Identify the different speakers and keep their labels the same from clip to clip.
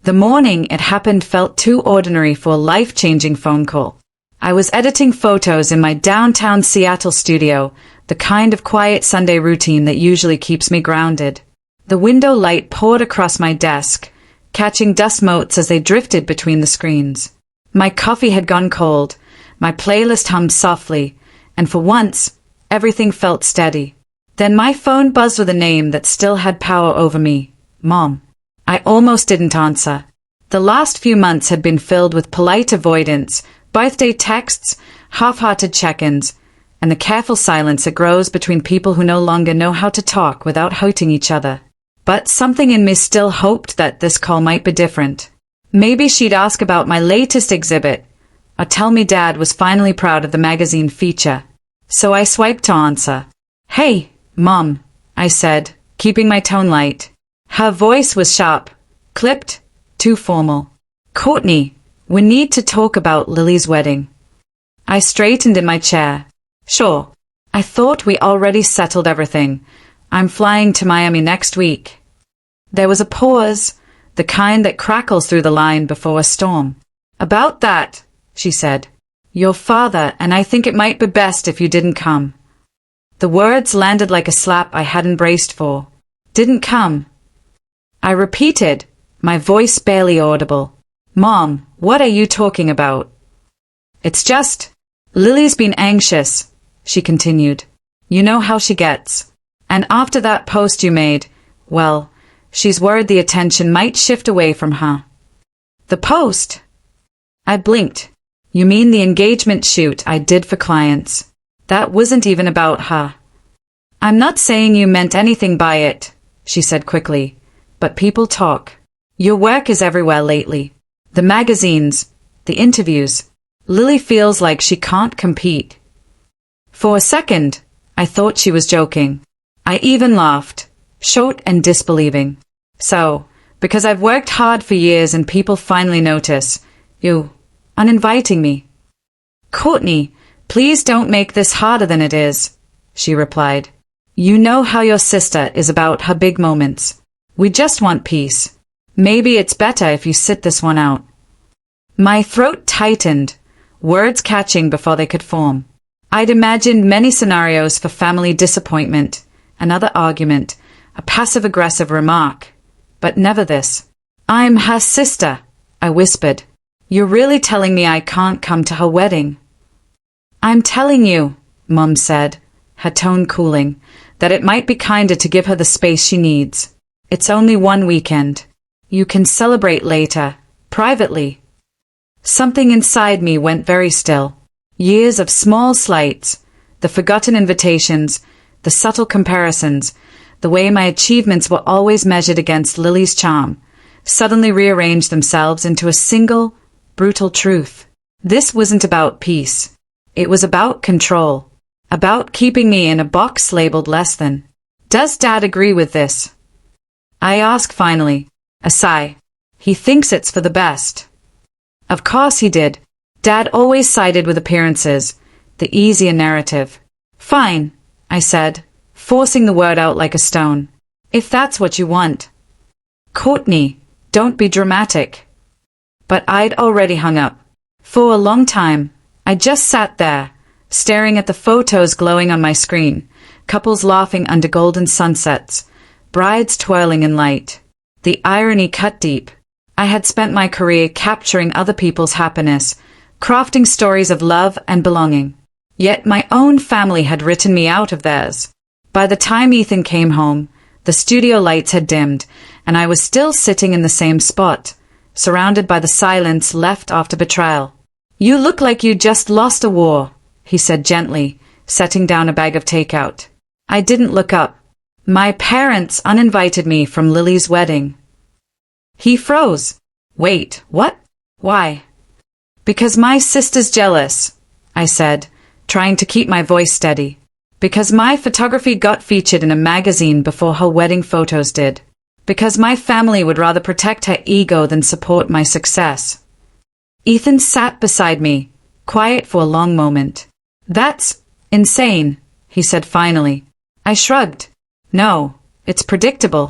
Speaker 1: The morning it happened felt too ordinary for a life-changing phone call. I was editing photos in my downtown Seattle studio, the kind of quiet Sunday routine that usually keeps me grounded. The window light poured across my desk, catching dust motes as they drifted between the screens. My coffee had gone cold, my playlist hummed softly, and for once, everything felt steady. Then my phone buzzed with a name that still had power over me. Mom. I almost didn't answer. The last few months had been filled with polite avoidance, birthday texts, half-hearted check-ins, and the careful silence that grows between people who no longer know how to talk without hurting each other. But something in me still hoped that this call might be different. Maybe she'd ask about my latest exhibit, or tell me Dad was finally proud of the magazine feature. So I swiped to answer. "Hey, Mom," I said, keeping my tone light. Her voice was sharp, clipped, too formal. "Courtney, we need to talk about Lily's wedding." I straightened in my chair. "Sure. I thought we already settled everything. I'm flying to Miami next week." There was a pause, the kind that crackles through the line before a storm. "About that," she said. "Your father and I think it might be best if you didn't come." The words landed like a slap I hadn't braced for. "Didn't come." I repeated, my voice barely audible. "Mom, what are you talking about?" "It's just, Lily's been anxious," she continued. "You know how she gets. And after that post you made, well, she's worried the attention might shift away from her." "The post?" I blinked. "You mean the engagement shoot I did for clients? That wasn't even about her." "I'm not saying you meant anything by it," she said quickly, "but people talk. Your work is everywhere lately. The magazines, the interviews. Lily feels like she can't compete." For a second, I thought she was joking. I even laughed, short and disbelieving. "So, because I've worked hard for years and people finally notice, you uninviting me?" "Courtney, please don't make this harder than it is," she replied. "You know how your sister is about her big moments. We just want peace. Maybe it's better if you sit this one out." My throat tightened, words catching before they could form. I'd imagined many scenarios for family disappointment, another argument, a passive-aggressive remark, but never this. "I'm her sister," I whispered. "You're really telling me I can't come to her wedding?" "I'm telling you," Mum said, her tone cooling, "that it might be kinder to give her the space she needs. It's only one weekend. You can celebrate later, privately." Something inside me went very still. Years of small slights, the forgotten invitations, the subtle comparisons, the way my achievements were always measured against Lily's charm, suddenly rearranged themselves into a single, brutal truth. This wasn't about peace. It was about control. About keeping me in a box labeled less than. "Does Dad agree with this?" I asked finally, a sigh. "He thinks it's for the best." Of course he did. Dad always sided with appearances, the easier narrative. "Fine," I said, forcing the word out like a stone. "If that's what you want." "Courtney, don't be dramatic." But I'd already hung up. For a long time, I just sat there, staring at the photos glowing on my screen, couples laughing under golden sunsets, brides twirling in light. The irony cut deep. I had spent my career capturing other people's happiness, crafting stories of love and belonging. Yet my own family had written me out of theirs. By the time Ethan came home, the studio lights had dimmed, and I was still sitting in the same spot, surrounded by the silence left after betrayal. "You look like you just lost a war," he said gently, setting down a bag of takeout. I didn't look up. "My parents uninvited me from Lily's wedding." He froze. "Wait, what? Why?" "Because my sister's jealous," I said, trying to keep my voice steady. "Because my photography got featured in a magazine before her wedding photos did. Because my family would rather protect her ego than support my success." Ethan sat beside me, quiet for a long moment. "That's insane," he said finally. I shrugged. "No, it's predictable."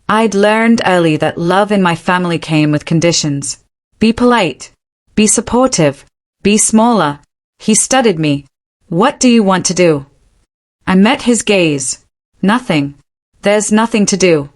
Speaker 1: I'd learned early that love in my family came with conditions. Be polite. Be supportive. Be smaller. He studied me. What do you want to do? I met his gaze. Nothing. There's nothing to do.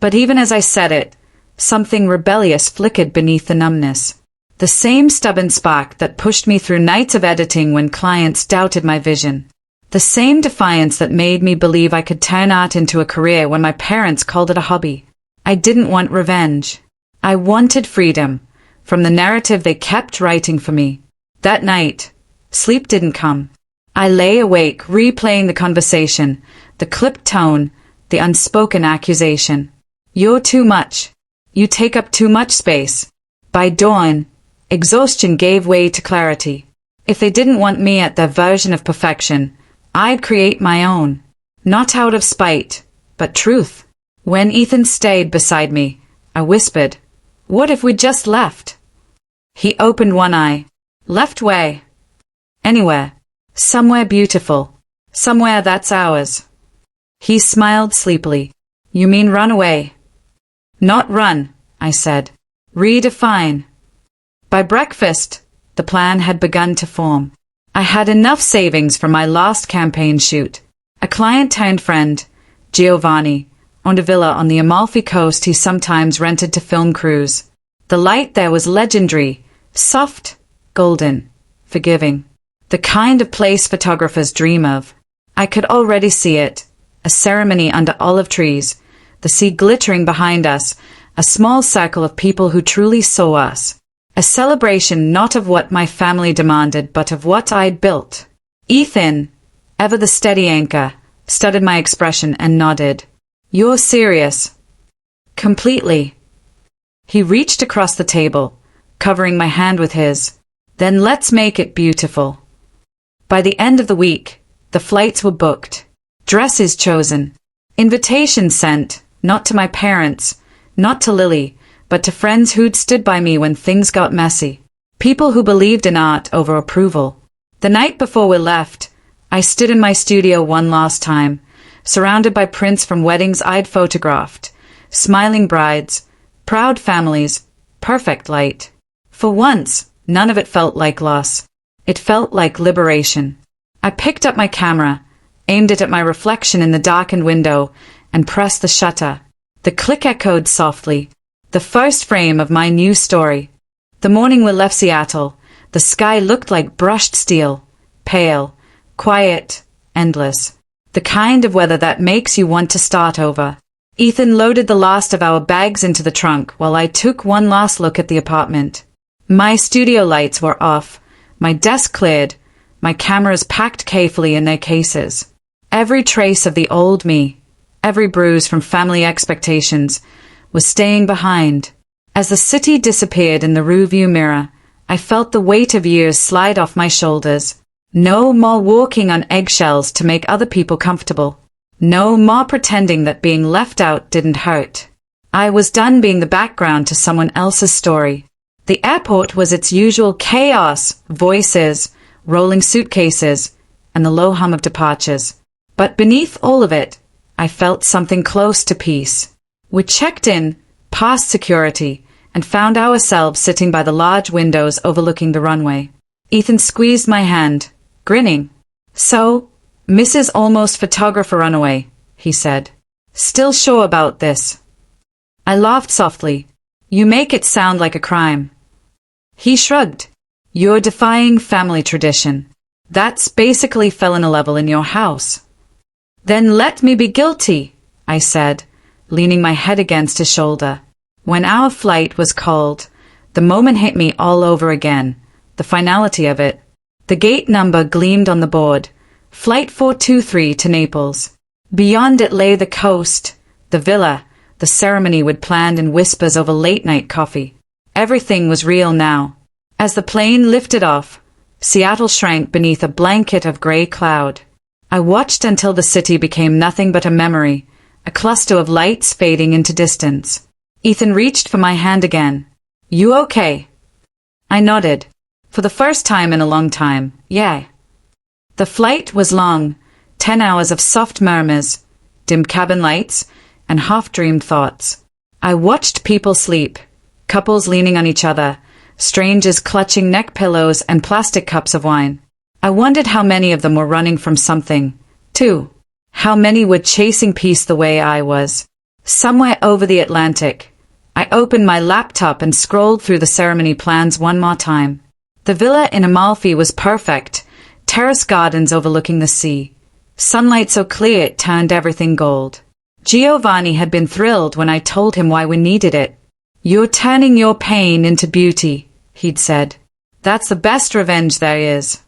Speaker 1: But even as I said it, something rebellious flickered beneath the numbness. The same stubborn spark that pushed me through nights of editing when clients doubted my vision. The same defiance that made me believe I could turn art into a career when my parents called it a hobby. I didn't want revenge. I wanted freedom from the narrative they kept writing for me. That night, sleep didn't come. I lay awake replaying the conversation, the clipped tone, the unspoken accusation. You're too much. You take up too much space. By dawn, exhaustion gave way to clarity. If they didn't want me at their version of perfection, I'd create my own. Not out of spite, but truth. When Ethan stayed beside me, I whispered, "What if we just left?" He opened one eye. "Left where?" "Anywhere. Somewhere beautiful. Somewhere that's ours." He smiled sleepily. "You mean run away?" "Not run," I said. "Redefine." By breakfast, the plan had begun to form. I had enough savings from my last campaign shoot. A client turned friend, Giovanni, owned a villa on the Amalfi Coast he sometimes rented to film crews. The light there was legendary, soft, golden, forgiving. The kind of place photographers dream of. I could already see it. A ceremony under olive trees, the sea glittering behind us, a small circle of people who truly saw us. A celebration not of what my family demanded but of what I'd built. Ethan, ever the steady anchor, studied my expression and nodded. "You're serious?" "Completely." He reached across the table, covering my hand with his. "Then let's make it beautiful." By the end of the week, the flights were booked, dresses chosen, invitations sent, not to my parents, not to Lily, but to friends who'd stood by me when things got messy. People who believed in art over approval. The night before we left, I stood in my studio one last time, surrounded by prints from weddings I'd photographed, smiling brides, proud families, perfect light. For once, none of it felt like loss. It felt like liberation. I picked up my camera, aimed it at my reflection in the darkened window, and pressed the shutter. The click echoed softly. The first frame of my new story. The morning we left Seattle, the sky looked like brushed steel, pale, quiet, endless. The kind of weather that makes you want to start over. Ethan loaded the last of our bags into the trunk while I took one last look at the apartment. My studio lights were off, my desk cleared, my cameras packed carefully in their cases. Every trace of the old me, every bruise from family expectations, was staying behind. As the city disappeared in the rearview mirror, I felt the weight of years slide off my shoulders. No more walking on eggshells to make other people comfortable. No more pretending that being left out didn't hurt. I was done being the background to someone else's story. The airport was its usual chaos, voices, rolling suitcases, and the low hum of departures. But beneath all of it, I felt something close to peace. We checked in, past security, and found ourselves sitting by the large windows overlooking the runway. Ethan squeezed my hand, grinning. "So, Mrs. Almost Photographer Runaway," he said. "Still sure about this?" I laughed softly. "You make it sound like a crime." He shrugged. "You're defying family tradition. That's basically felony level in your house." "Then let me be guilty," I said, leaning my head against his shoulder. When our flight was called, the moment hit me all over again, the finality of it. The gate number gleamed on the board, Flight 423 to Naples. Beyond it lay the coast, the villa, the ceremony we'd planned in whispers over late-night coffee. Everything was real now. As the plane lifted off, Seattle shrank beneath a blanket of gray cloud. I watched until the city became nothing but a memory, a cluster of lights fading into distance. Ethan reached for my hand again. "You okay?" I nodded. For the first time in a long time, yeah. The flight was long, 10 hours of soft murmurs, dim cabin lights, and half-dreamed thoughts. I watched people sleep, couples leaning on each other, strangers clutching neck pillows and plastic cups of wine. I wondered how many of them were running from something, too. How many were chasing peace the way I was. Somewhere over the Atlantic, I opened my laptop and scrolled through the ceremony plans one more time. The villa in Amalfi was perfect, terrace gardens overlooking the sea. Sunlight so clear it turned everything gold. Giovanni had been thrilled when I told him why we needed it. "You're turning your pain into beauty," he'd said. "That's the best revenge there is."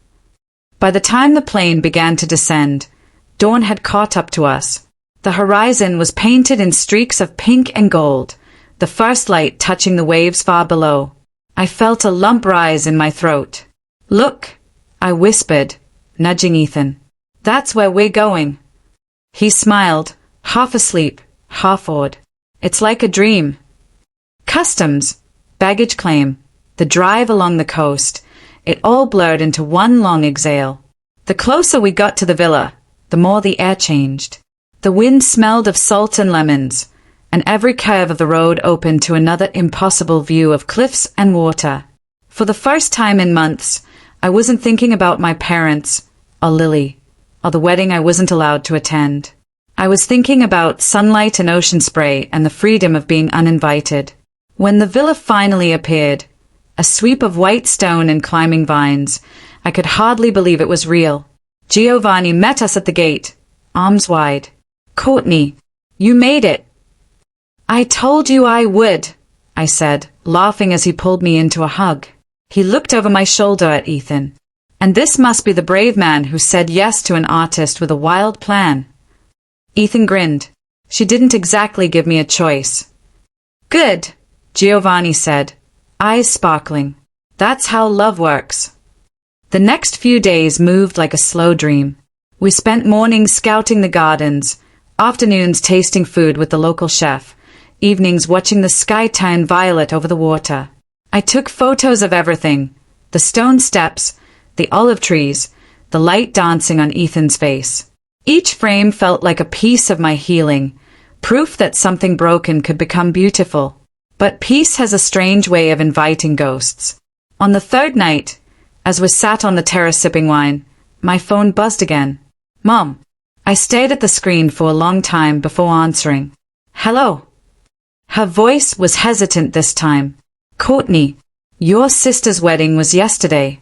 Speaker 1: By the time the plane began to descend, dawn had caught up to us. The horizon was painted in streaks of pink and gold, the first light touching the waves far below. I felt a lump rise in my throat. "Look," I whispered, nudging Ethan. "That's where we're going." He smiled, half asleep, half awed. "It's like a dream." Customs, baggage claim, the drive along the coast, it all blurred into one long exhale. The closer we got to the villa, the more the air changed. The wind smelled of salt and lemons, and every curve of the road opened to another impossible view of cliffs and water. For the first time in months, I wasn't thinking about my parents, or Lily, or the wedding I wasn't allowed to attend. I was thinking about sunlight and ocean spray and the freedom of being uninvited. When the villa finally appeared, a sweep of white stone and climbing vines, I could hardly believe it was real. Giovanni met us at the gate, arms wide. "Courtney, you made it." "I told you I would," I said, laughing as he pulled me into a hug. He looked over my shoulder at Ethan. "And this must be the brave man who said yes to an artist with a wild plan." Ethan grinned. "She didn't exactly give me a choice." "Good," Giovanni said, eyes sparkling. "That's how love works." The next few days moved like a slow dream. We spent mornings scouting the gardens, afternoons tasting food with the local chef, evenings watching the sky turn violet over the water. I took photos of everything, the stone steps, the olive trees, the light dancing on Ethan's face. Each frame felt like a piece of my healing, proof that something broken could become beautiful. But peace has a strange way of inviting ghosts. On the third night, as we sat on the terrace sipping wine, my phone buzzed again. "Mom." I stared at the screen for a long time before answering. "Hello." Her voice was hesitant this time. "Courtney, your sister's wedding was yesterday."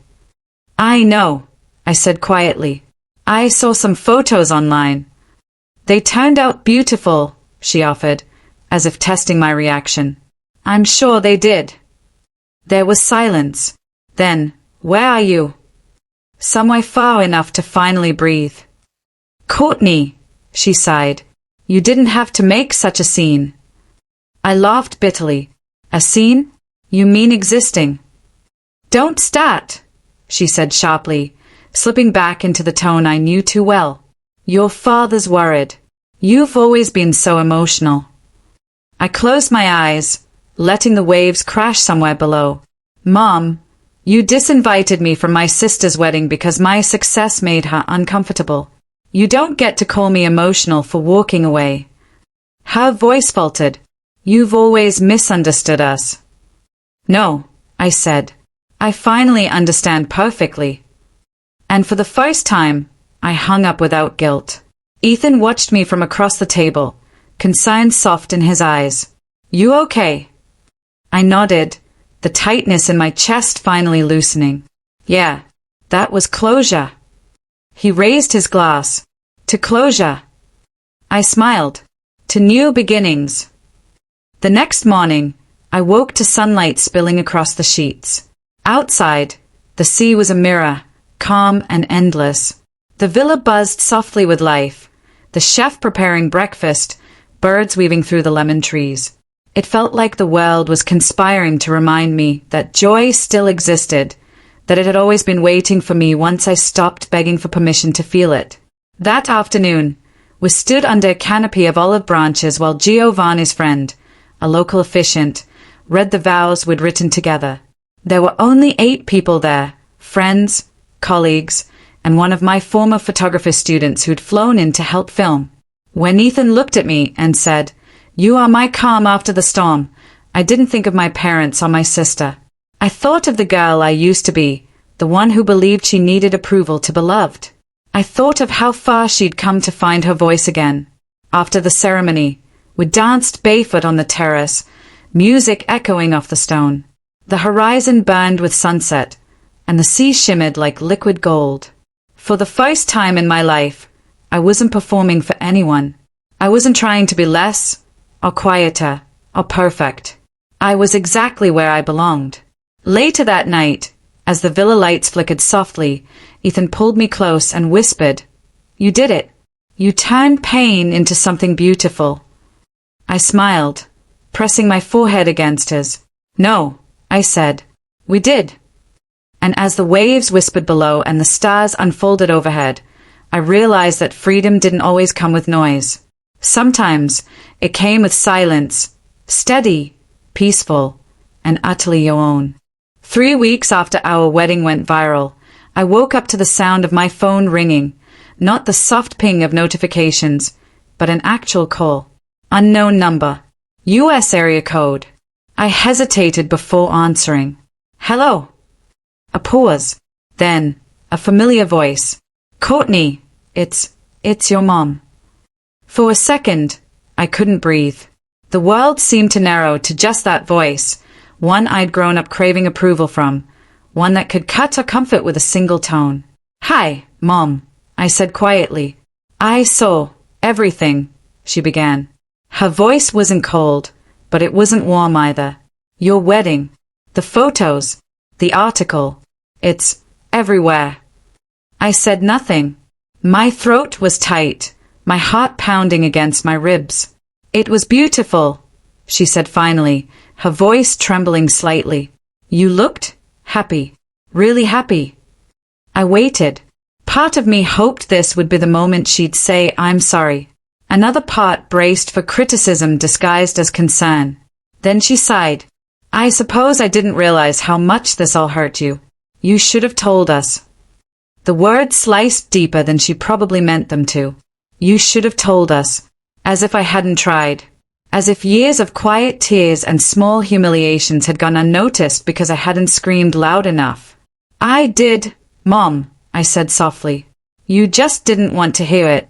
Speaker 1: "I know," I said quietly. "I saw some photos online." "They turned out beautiful," she offered, as if testing my reaction. "I'm sure they did." There was silence. Then, "Where are you?" "Somewhere far enough to finally breathe." "Courtney," she sighed, "you didn't have to make such a scene." I laughed bitterly. "A scene? You mean existing?" "Don't start," she said sharply, slipping back into the tone I knew too well. "Your father's worried. You've always been so emotional." I closed my eyes, letting the waves crash somewhere below. "Mom, you disinvited me from my sister's wedding because my success made her uncomfortable. You don't get to call me emotional for walking away." Her voice faltered. "You've always misunderstood us." "No," I said. "I finally understand perfectly." And for the first time, I hung up without guilt. Ethan watched me from across the table, concern soft in his eyes. "You okay?" I nodded, the tightness in my chest finally loosening. "Yeah, that was closure." He raised his glass. "To closure." I smiled. "To new beginnings." The next morning, I woke to sunlight spilling across the sheets. Outside, the sea was a mirror, calm and endless. The villa buzzed softly with life, the chef preparing breakfast, birds weaving through the lemon trees. It felt like the world was conspiring to remind me that joy still existed, that it had always been waiting for me once I stopped begging for permission to feel it. That afternoon, we stood under a canopy of olive branches while Giovanni's friend, a local officiant, read the vows we'd written together. There were only 8 people there, friends, colleagues, and one of my former photography students who'd flown in to help film. When Ethan looked at me and said, You are my calm after the storm. I didn't think of my parents or my sister. I thought of the girl I used to be, the one who believed she needed approval to be loved. I thought of how far she'd come to find her voice again. After the ceremony, we danced barefoot on the terrace, music echoing off the stone. The horizon burned with sunset, and the sea shimmered like liquid gold. For the first time in my life, I wasn't performing for anyone. I wasn't trying to be less, or quieter, or perfect. I was exactly where I belonged. Later that night, as the villa lights flickered softly, Ethan pulled me close and whispered, "You did it. You turned pain into something beautiful." I smiled, pressing my forehead against his. "No," I said. "We did." And as the waves whispered below and the stars unfolded overhead, I realized that freedom didn't always come with noise. Sometimes it came with silence, steady, peaceful, and utterly your own. 3 weeks after our wedding went viral, I woke up to the sound of my phone ringing, not the soft ping of notifications, but an actual call. Unknown number. US area code. I hesitated before answering. "Hello." A pause. Then, a familiar voice. "Courtney, it's your mom." For a second, I couldn't breathe. The world seemed to narrow to just that voice, one I'd grown up craving approval from, one that could cut or comfort with a single tone. "Hi, Mom," I said quietly. "I saw everything," she began. Her voice wasn't cold, but it wasn't warm either. "Your wedding. The photos. The article. It's everywhere." I said nothing. My throat was tight, my heart pounding against my ribs. "It was beautiful," she said finally, her voice trembling slightly. "You looked happy. Really happy." I waited. Part of me hoped this would be the moment she'd say, "I'm sorry." Another part braced for criticism disguised as concern. Then she sighed. "I suppose I didn't realize how much this all hurt you. You should have told us." The words sliced deeper than she probably meant them to. "You should have told us." As if I hadn't tried. As if years of quiet tears and small humiliations had gone unnoticed because I hadn't screamed loud enough. "I did, Mom," I said softly. "You just didn't want to hear it."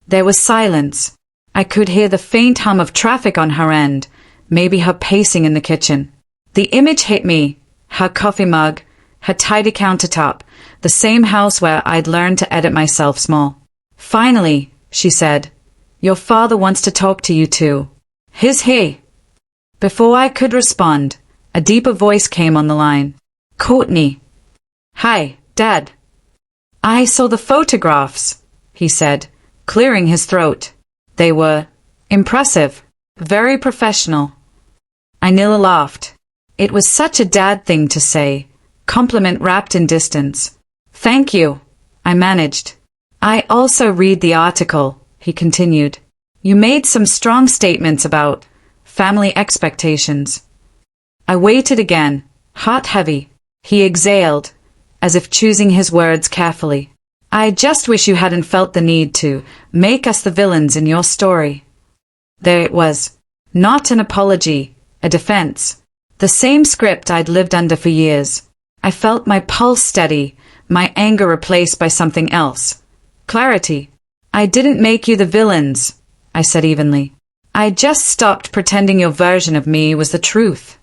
Speaker 1: There was silence. I could hear the faint hum of traffic on her end, maybe her pacing in the kitchen. The image hit me, her coffee mug, her tidy countertop, the same house where I'd learned to edit myself small. "Finally," she said, "your father wants to talk to you too. He's here." Before I could respond, a deeper voice came on the line. "Courtney." "Hi, Dad." "I saw the photographs," he said, clearing his throat. "They were impressive, very professional." I nearly laughed. It was such a dad thing to say, compliment wrapped in distance. "Thank you," I managed. "I also read the article," he continued. "You made some strong statements about family expectations." I waited again, heart heavy. He exhaled, as if choosing his words carefully. "I just wish you hadn't felt the need to make us the villains in your story." There it was. Not an apology, a defense. The same script I'd lived under for years. I felt my pulse steady, my anger replaced by something else. Clarity. "I didn't make you the villains," I said evenly. "I just stopped pretending your version of me was the truth."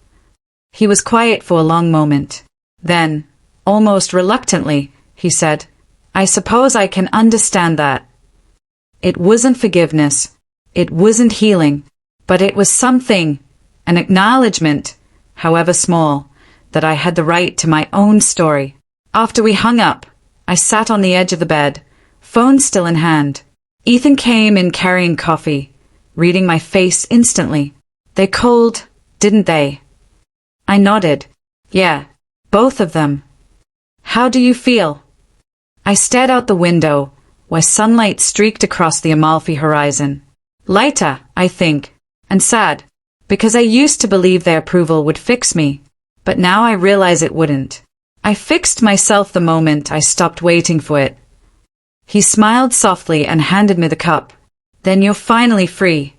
Speaker 1: He was quiet for a long moment. Then, almost reluctantly, he said, "I suppose I can understand that." It wasn't forgiveness. It wasn't healing. But it was something, an acknowledgement, however small, that I had the right to my own story. After we hung up, I sat on the edge of the bed, phone still in hand. Ethan came in carrying coffee, reading my face instantly. "They called, didn't they?" I nodded. "Yeah, both of them." "How do you feel?" I stared out the window, where sunlight streaked across the Amalfi horizon. Lighter, I think, and sad, because I used to believe their approval would fix me, but now I realize it wouldn't. I fixed myself the moment I stopped waiting for it. He smiled softly and handed me the cup. "Then you're finally free."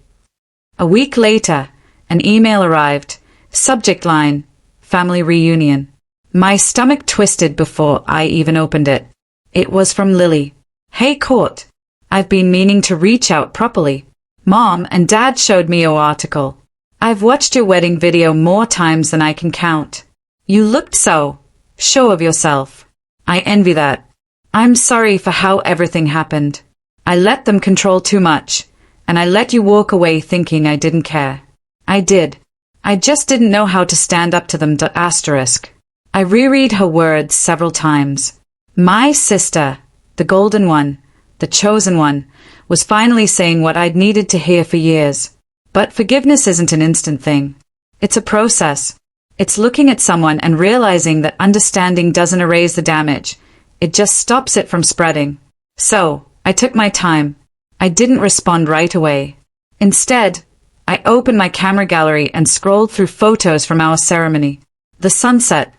Speaker 1: A week later, an email arrived. Subject line, family reunion. My stomach twisted before I even opened it. It was from Lily. Hey Court. I've been meaning to reach out properly. Mom and Dad showed me your article. I've watched your wedding video more times than I can count. You looked so sure of yourself. I envy that. I'm sorry for how everything happened. I let them control too much, and I let you walk away thinking I didn't care. I did. I just didn't know how to stand up to them. Asterisk. I reread her words several times. My sister, the golden one, the chosen one, was finally saying what I'd needed to hear for years. But forgiveness isn't an instant thing. It's a process. It's looking at someone and realizing that understanding doesn't erase the damage. It just stops it from spreading. So, I took my time. I didn't respond right away. Instead, I opened my camera gallery and scrolled through photos from our ceremony. The sunset,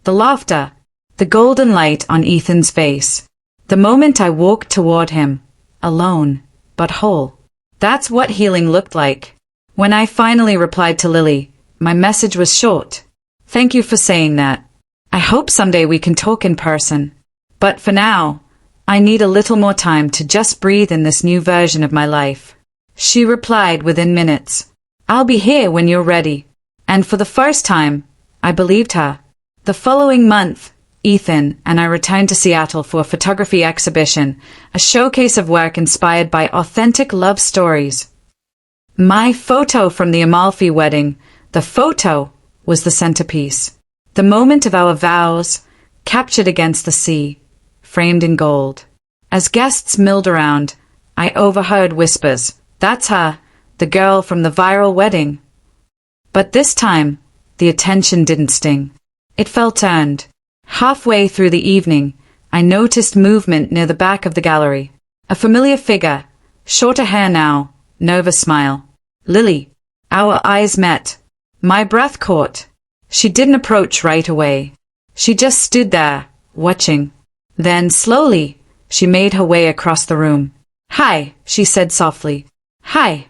Speaker 1: the laughter, the golden light on Ethan's face. The moment I walked toward him, alone, but whole. That's what healing looked like. When I finally replied to Lily, my message was short. Thank you for saying that. I hope someday we can talk in person. But for now, I need a little more time to just breathe in this new version of my life. She replied within minutes. I'll be here when you're ready. And for the first time, I believed her. The following month, Ethan and I returned to Seattle for a photography exhibition, a showcase of work inspired by authentic love stories. My photo from the Amalfi wedding, the photo, was the centerpiece. The moment of our vows, captured against the sea, framed in gold. As guests milled around, I overheard whispers. That's her, the girl from the viral wedding. But this time, the attention didn't sting. It felt earned. Halfway through the evening, I noticed movement near the back of the gallery. A familiar figure, shorter hair now, nervous smile. Lily. Our eyes met. My breath caught. She didn't approach right away. She just stood there, watching. Then, slowly, she made her way across the room. Hi, she said softly. Hi.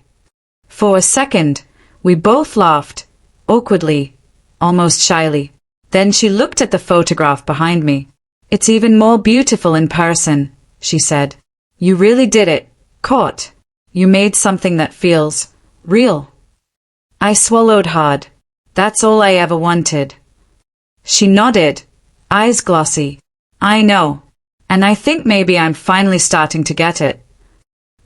Speaker 1: For a second, we both laughed, awkwardly, almost shyly. Then she looked at the photograph behind me. It's even more beautiful in person, she said. You really did it, Court. You made something that feels real. I swallowed hard. That's all I ever wanted. She nodded, eyes glossy. I know. And I think maybe I'm finally starting to get it.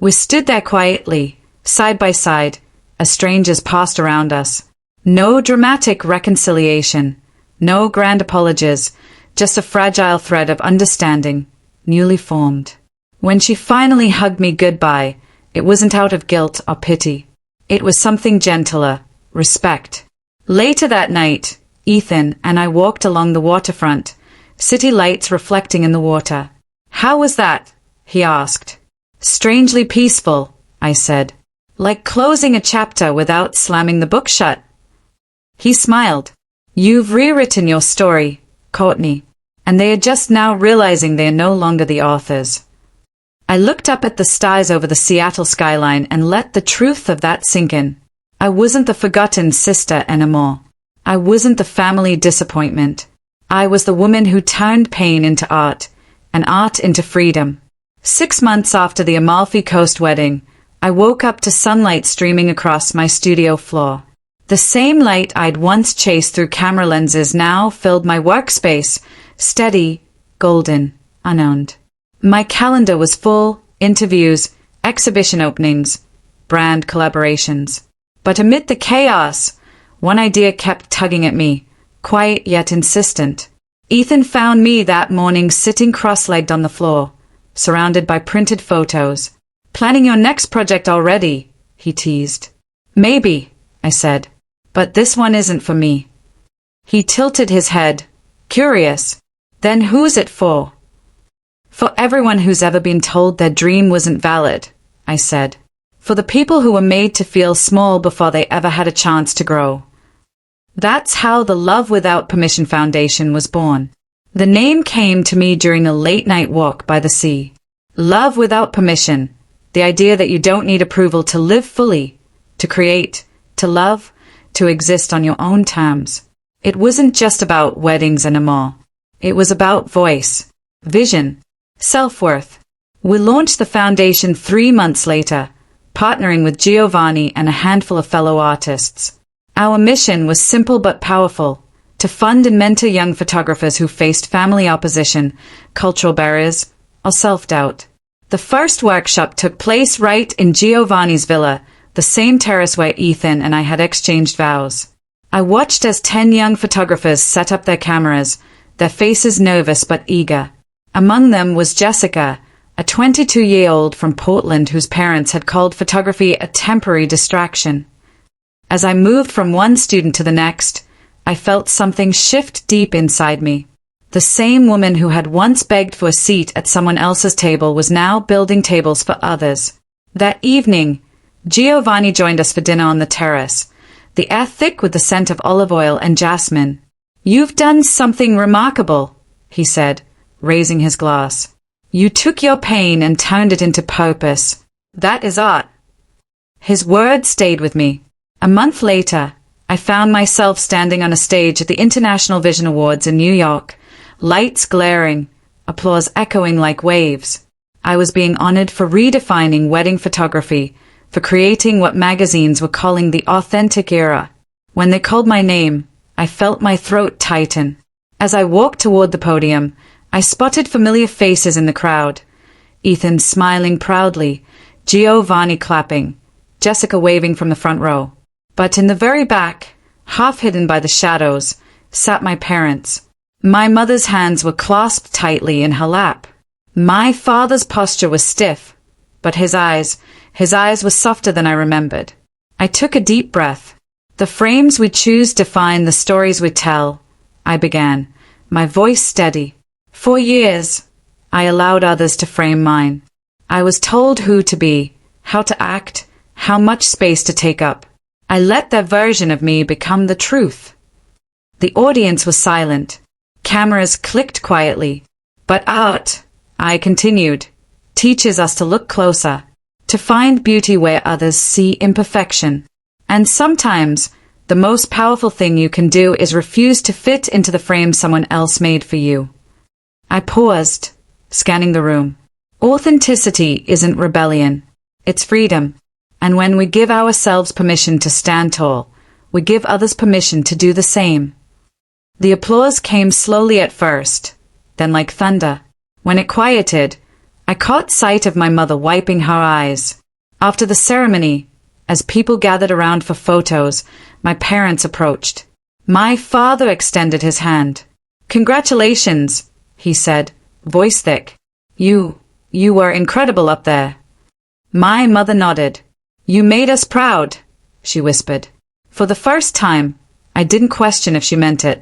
Speaker 1: We stood there quietly, side by side, as strangers passed around us. No dramatic reconciliation, no grand apologies, just a fragile thread of understanding, newly formed. When she finally hugged me goodbye, it wasn't out of guilt or pity. It was something gentler, respect. Later that night, Ethan and I walked along the waterfront, city lights reflecting in the water. How was that? He asked. Strangely peaceful, I said. Like closing a chapter without slamming the book shut. He smiled. You've rewritten your story, Courtney, and they are just now realizing they are no longer the authors. I looked up at the stars over the Seattle skyline and let the truth of that sink in. I wasn't the forgotten sister anymore. I wasn't the family disappointment. I was the woman who turned pain into art, and art into freedom. 6 months after the Amalfi Coast wedding, I woke up to sunlight streaming across my studio floor. The same light I'd once chased through camera lenses now filled my workspace, steady, golden, unowned. My calendar was full, interviews, exhibition openings, brand collaborations. But amid the chaos, one idea kept tugging at me, quiet yet insistent. Ethan found me that morning sitting cross-legged on the floor, surrounded by printed photos. Planning your next project already, he teased. Maybe, I said, but this one isn't for me. He tilted his head, curious. Then who's it for? For everyone who's ever been told their dream wasn't valid, I said. For the people who were made to feel small before they ever had a chance to grow. That's how the Love Without Permission Foundation was born. The name came to me during a late-night walk by the sea. Love without permission, the idea that you don't need approval to live fully, to create, to love, to exist on your own terms. It wasn't just about weddings and amour. It was about voice, vision, self-worth. We launched the foundation 3 months later, partnering with Giovanni and a handful of fellow artists. Our mission was simple but powerful: to fund and mentor young photographers who faced family opposition, cultural barriers, or self-doubt. The first workshop took place right in Giovanni's villa, the same terrace where Ethan and I had exchanged vows. I watched as 10 young photographers set up their cameras, their faces nervous but eager. Among them was Jessica, a 22-year-old from Portland whose parents had called photography a temporary distraction. As I moved from one student to the next, I felt something shift deep inside me. The same woman who had once begged for a seat at someone else's table was now building tables for others. That evening, Giovanni joined us for dinner on the terrace, the air thick with the scent of olive oil and jasmine. "You've done something remarkable," he said, raising his glass. "You took your pain and turned it into purpose. That is art." His words stayed with me. A month later, I found myself standing on a stage at the International Vision Awards in New York, lights glaring, applause echoing like waves. I was being honored for redefining wedding photography, for creating what magazines were calling the authentic era. When they called my name, I felt my throat tighten. As I walked toward the podium, I spotted familiar faces in the crowd. Ethan smiling proudly, Giovanni clapping, Jessica waving from the front row. But in the very back, half hidden by the shadows, sat my parents. My mother's hands were clasped tightly in her lap. My father's posture was stiff, but his eyes were softer than I remembered. I took a deep breath. "The frames we choose define the stories we tell," I began, my voice steady. For years, I allowed others to frame mine. I was told who to be, how to act, how much space to take up. I let their version of me become the truth. The audience was silent. Cameras clicked quietly. But art, I continued, teaches us to look closer, to find beauty where others see imperfection. And sometimes, the most powerful thing you can do is refuse to fit into the frame someone else made for you. I paused, scanning the room. Authenticity isn't rebellion. It's freedom. And when we give ourselves permission to stand tall, we give others permission to do the same. The applause came slowly at first, then like thunder. When it quieted, I caught sight of my mother wiping her eyes. After the ceremony, as people gathered around for photos, my parents approached. My father extended his hand. "Congratulations," he said, voice thick. You were incredible up there." My mother nodded. "You made us proud," she whispered. For the first time, I didn't question if she meant it.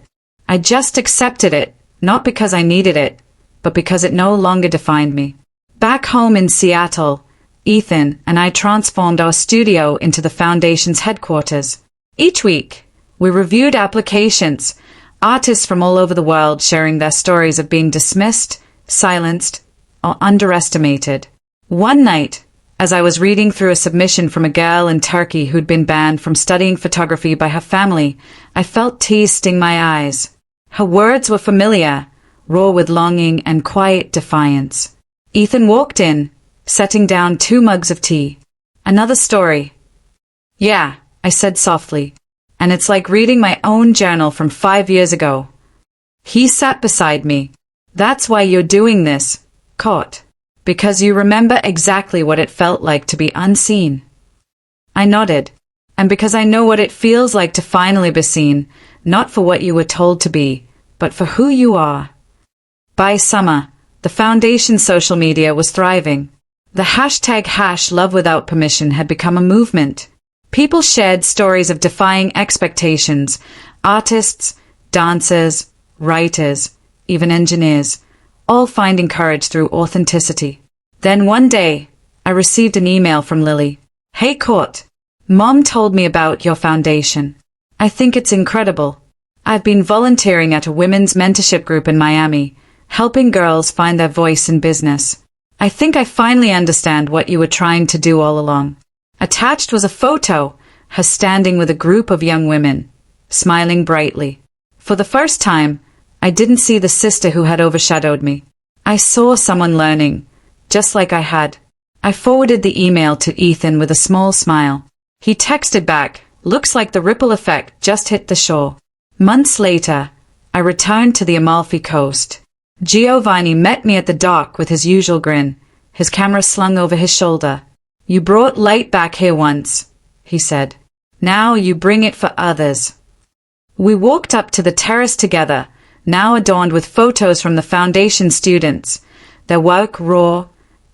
Speaker 1: I just accepted it, not because I needed it, but because it no longer defined me. Back home in Seattle, Ethan and I transformed our studio into the Foundation's headquarters. Each week, we reviewed applications, artists from all over the world sharing their stories of being dismissed, silenced, or underestimated. One night, as I was reading through a submission from a girl in Turkey who'd been banned from studying photography by her family, I felt tears sting my eyes. Her words were familiar, raw with longing and quiet defiance. Ethan walked in, setting down 2 mugs of tea. "Another story." "Yeah," I said softly, "and it's like reading my own journal from 5 years ago." He sat beside me. "That's why you're doing this, Court. Because you remember exactly what it felt like to be unseen." I nodded. "And because I know what it feels like to finally be seen, not for what you were told to be, but for who you are." By summer, the Foundation's social media was thriving. The hashtag #LoveWithoutPermission had become a movement. People shared stories of defying expectations, artists, dancers, writers, even engineers, all finding courage through authenticity. Then one day, I received an email from Lily. "Hey Court, Mom told me about your foundation. I think it's incredible. I've been volunteering at a women's mentorship group in Miami, helping girls find their voice in business. I think I finally understand what you were trying to do all along." Attached was a photo, her standing with a group of young women, smiling brightly. For the first time, I didn't see the sister who had overshadowed me. I saw someone learning, just like I had. I forwarded the email to Ethan with a small smile. He texted back, "Looks like the ripple effect just hit the shore." Months later, I returned to the Amalfi Coast. Giovanni met me at the dock with his usual grin, his camera slung over his shoulder. "You brought light back here once," he said. "Now you bring it for others." We walked up to the terrace together, now adorned with photos from the foundation students, their work raw,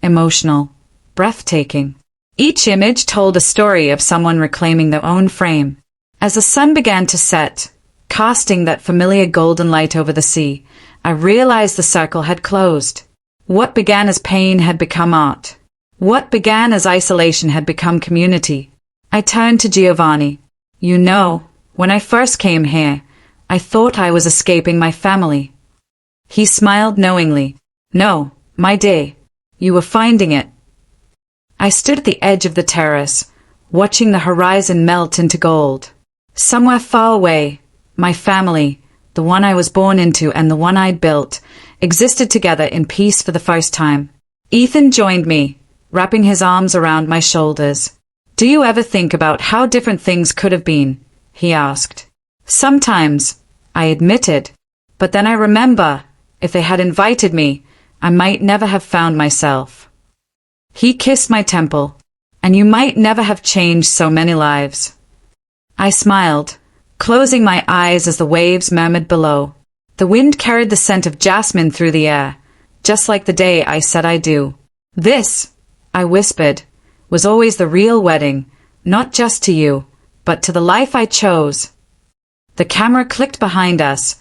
Speaker 1: emotional, breathtaking. Each image told a story of someone reclaiming their own frame. As the sun began to set, casting that familiar golden light over the sea, I realized the circle had closed. What began as pain had become art. What began as isolation had become community. I turned to Giovanni. "You know, when I first came here, I thought I was escaping my family." He smiled knowingly. "No, my dear, you were finding it." I stood at the edge of the terrace, watching the horizon melt into gold. Somewhere far away, my family, the one I was born into and the one I'd built, existed together in peace for the first time. Ethan joined me, wrapping his arms around my shoulders. "Do you ever think about how different things could have been?" he asked. "Sometimes," I admitted, "but then I remember, if they had invited me, I might never have found myself." He kissed my temple. "And you might never have changed so many lives." I smiled, closing my eyes as the waves murmured below. The wind carried the scent of jasmine through the air, just like the day I said I do. "This," I whispered, "was always the real wedding, not just to you, but to the life I chose." The camera clicked behind us,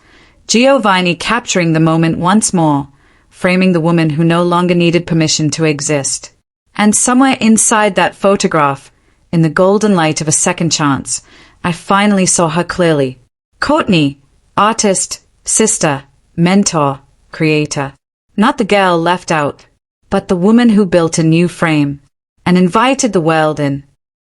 Speaker 1: Giovanni capturing the moment once more, framing the woman who no longer needed permission to exist. And somewhere inside that photograph, in the golden light of a second chance, I finally saw her clearly. Courtney, artist, sister, mentor, creator. Not the girl left out, but the woman who built a new frame and invited the world in.